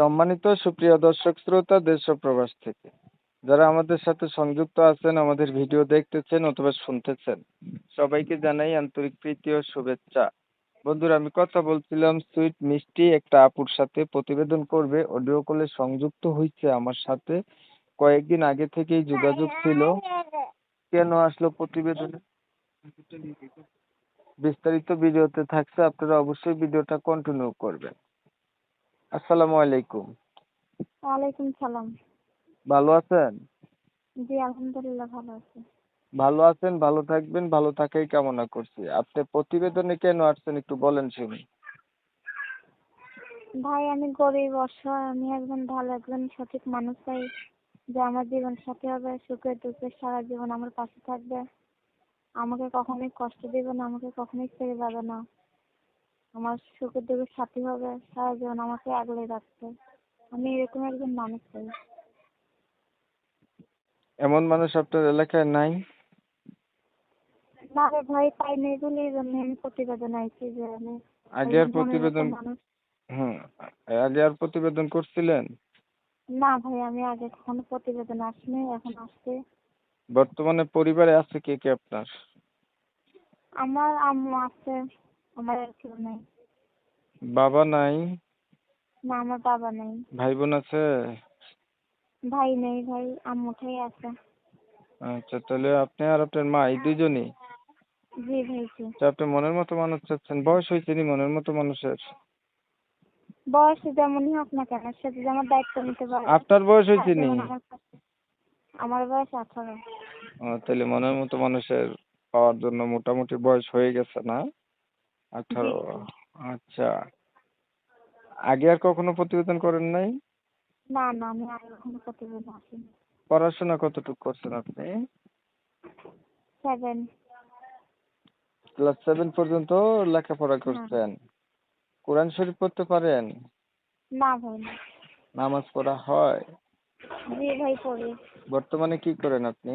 সম্মানিত সুপ্রিয় দর্শক শ্রোতা দেশ ও প্রবাস থেকে যারা আমাদের সাথে সংযুক্ত আছেন, আমাদের ভিডিও দেখতেছেন অথবা শুনতেছেন, সবাইকে জানাই আন্তরিক প্রীতি ও শুভেচ্ছা। বন্ধুরা, আমি কথা বলছিলাম সুইট মিষ্টি একটা আপুর সাথে, প্রতিবেদন করবে, অডিও কলে সংযুক্ত হয়েছে আমার সাথে। কয়েকদিন আগে থেকেই যোগাযোগ ছিল। কেন আসলো প্রতিবেদনে বিস্তারিত ভিডিওতে থাকছে, আপনারা অবশ্যই ভিডিওটা কন্টিনিউ করবেন। আসসালামু আলাইকুম। ওয়ালাইকুম সালাম। ভালো আছেন? জি আলহামদুলিল্লাহ ভালো আছি। ভালো আছেন, ভালো থাকবেন, ভালো থাকাই কামনা করছি। আপনি প্রতিবেদনে কেন আসছেন একটু বলেন শুনি। ভাই আমি গরিব অসহায়, আমি একজন সঠিক মানুষ চাই, যে আমার জীবন সাথী হবে, সুখে দুঃখে সারা জীবন আমার পাশে থাকবে, আমাকে কখনোই কষ্ট দিবে না, আমাকে কখনোই ছেড়ে যাবে না, আমার সুখে দুঃখে সাথী হবে, সারা জীবন আমাকে আগলে রাখবে। আমি এরকম একজন মানুষ চাই। এমন মানুষ আপনার এলাকায় নাই? না রে ভাই, পাই নাই বলে এই জন্য আমি প্রতিবেদন আইছি যে আমি আগে আর একজন মনের মতো প্রতিবেদন মানুষ। হুম আগে আর প্রতিবেদন করছিলেন? না ভাই, আমি আগে কখনো প্রতিবেদন আসিনি, এখন আসছে। বর্তমানে পরিবারে আছে কে কে আপনার? আমার আম্মু আছে, আমার আর কেউ নেই। বাবা নাই? না, আমার বাবা নেই। ভাই বোন আছে? ভাই নেই ভাই, আম্মুটাই আছে। আচ্ছা, তাহলে আপনি আর আপনার মা এই দুইজনই? জি ভাই জি। আচ্ছা, আপনি মনের মতো মানুষ চাচ্ছেন, বয়স হয়েছে নি মনের মতো মানুষের? বয়স যেমনই হোক না কেন, সে যদি আমার দায়িত্ব নিতে পারে, আপনার বয়স হয়েছে নি? যেমন আমার বয়স 18। তাহলে মনের মতো মানুষের পাওয়ার জন্য মোটামুটি বয়স হয়ে গেছে না? জি 18। জি। আচ্ছা, আগে আর কখনো প্রতিবেদন করেন নাই? না না, আমি আর কখনো প্রতিবেদন আসিনি। পড়াশোনা কতটুকু করছেন আপনি? 7। ক্লাস 7 পর্যন্ত লেখাপড়া হ্যাঁ। করছেন? কোরআন শরীফ পড়তে পারেন? না ভাই না। নামাজ পড়া হয়? জি ভাই পড়ি। বর্তমানে কি করেন আপনি?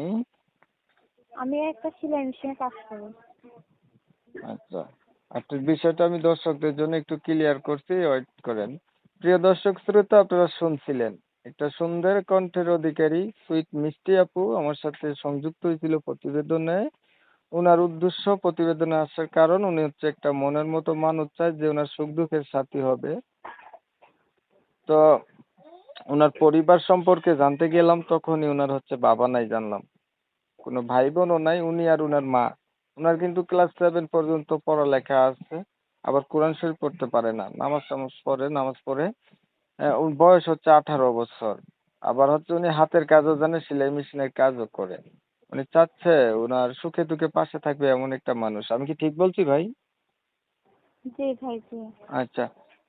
আমি একটা সেলাই মেশিনে কাজ করি। আচ্ছা, আপনার বিষয়টা আমি দর্শকদের জন্য একটু ক্লিয়ার করছি, ওয়েট করেন। প্রিয় দর্শক শ্রোতা, আপনারা শুনছিলেন একটা সুন্দর কণ্ঠের অধিকারী সুইট মিষ্টি আপু আমার সাথে সংযুক্ত হয়েছিল প্রতিবেদনে। ওনার উদ্দেশ্য প্রতিবেদনে আসার কারণ, উনি হচ্ছে একটা মনের মতো মানুষ চায় যে ওনার সুখ দুঃখের সাথী হবে। তো ওনার পরিবার সম্পর্কে জানতে গেলাম, তখনই ওনার হচ্ছে বাবা নাই জানলাম, কোনো ভাই বোনও নাই, উনি আর উনার মা। উনার কিন্তু ক্লাস 7 পর্যন্ত পড়ালেখা আছে, আবার কোরআন শরীফ পড়তে পারে না, নামাজ পড়ে। ওর বয়স হচ্ছে 18 বছর। আবার হচ্ছে উনি হাতের কাজও জানে, সেলাই মেশিনের কাজও করে। উনি চাচ্ছে ওনার সুখে দুঃখে পাশে থাকবে এমন একটা মানুষ। আমি কি ঠিক বলছি ভাই? জি ভাই জি। আচ্ছা,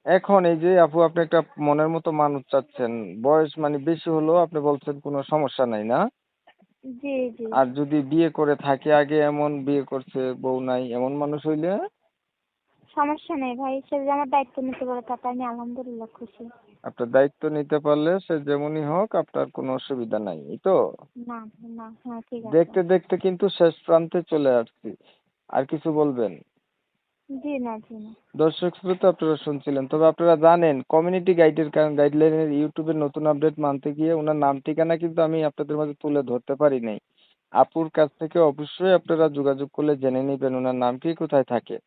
এখন এই যে আপু আপনি একটা মনের মতো মানুষ চাচ্ছেন, বয়স মানে বেশি হলেও আপনি বলছেন কোনো সমস্যা নাই না? জি জি। আর যদি বিয়ে করে থাকে আগে, এমন বিয়ে করছে বউ নাই এমন মানুষ হইলে? সমস্যা নেই ভাই, সে যদি আমার দায়িত্ব নিতে পারে তাতে আমি আলহামদুলিল্লাহ খুশি। আপনার দায়িত্ব নিতে পারলে সে যেমনই হোক আপনার কোনো অসুবিধা নাই, এই তো? না না, হ্যাঁ ঠিক আছে। দেখতে দেখতে কিন্তু শেষ প্রান্তে চলে আসছি। আর কিছু বলবেন? জি না জি না। দর্শক শ্রোতা, আপনারা শুনছিলেন, তবে আপনারা জানেন কমিউনিটি গাইডলাইনের ইউটিউবের নতুন আপডেট মানতে গিয়ে ওনার নাম ঠিকানা কিন্তু আমি আপনাদের মাঝে তুলে ধরতে পারি নাই। আপুর কাছ থেকে অবশ্যই আপনারা যোগাযোগ করলে জেনে নেবেন ওনার নাম কি, কোথায় থাকে।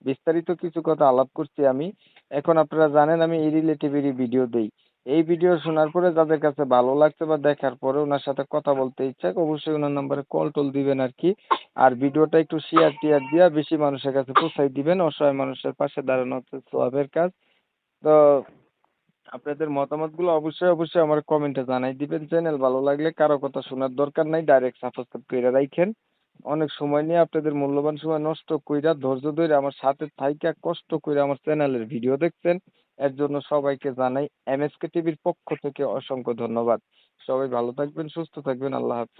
বিস্তারিত কিছু কথা আলাপ করছি আমি। এখন আপনারা জানেন আমি এই রিলেটিভেরই ভিডিও দেই। এই ভিডিও শোনার পরে যাদের কাছে ভালো লাগছে বা দেখার পরে ওনার সাথে কথা বলতে ইচ্ছা, অবশ্যই ওনার নাম্বারে কল টল দিবেন আর কি। আর ভিডিওটা একটু শেয়ার টিয়ার দিয়া বেশি মানুষের কাছে পৌঁছাই দিবেন। অসহায় মানুষের পাশে দাঁড়ানো হচ্ছে সোয়াবের কাজ। তো আপনাদের মতামতগুলো অবশ্যই আমার কমেন্টে জানাই দিবেন। চ্যানেল ভালো লাগলে কারো কথা শোনার দরকার নাই, ডাইরেক্ট সাবস্ক্রাইব কইরা রাইখেন। অনেক সময় নিয়ে আপনাদের মূল্যবান সময় নষ্ট কইরা ধৈর্য ধইরা আমার সাথে থাইকা কষ্ট কইরা আমার চ্যানেলের ভিডিও দেখছেন। এর জন্য সবাইকে জানাই এমএসকে টিভির পক্ষ থেকে অসংখ্য ধন্যবাদ। সবাই ভালো থাকবেন, সুস্থ থাকবেন। আল্লাহ হাফেজ।